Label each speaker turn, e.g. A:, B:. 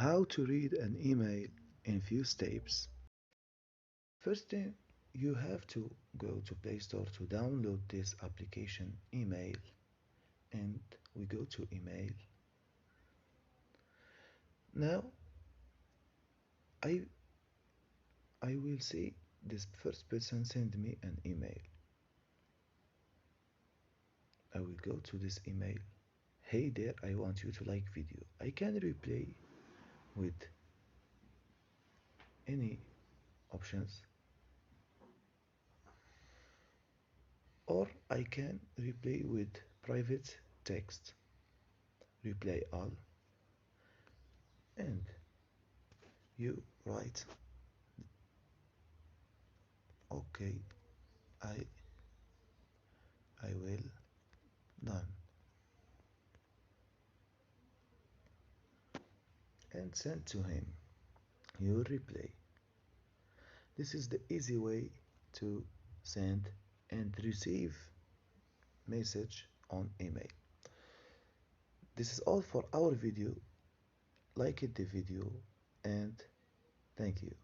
A: How to read an email in few steps. First thing, you have to go to Play Store to download this application email, and we go to email. Now I I will see this first person send me an email. I will go to this email. Hey there, I want you to like video. I can reply with any options, or I can reply with private text. Reply all, and you write okay, I I will done, and send to him your reply. This is the easy way to send and receive message on email. This is all for our video. Like it the video, and thank you.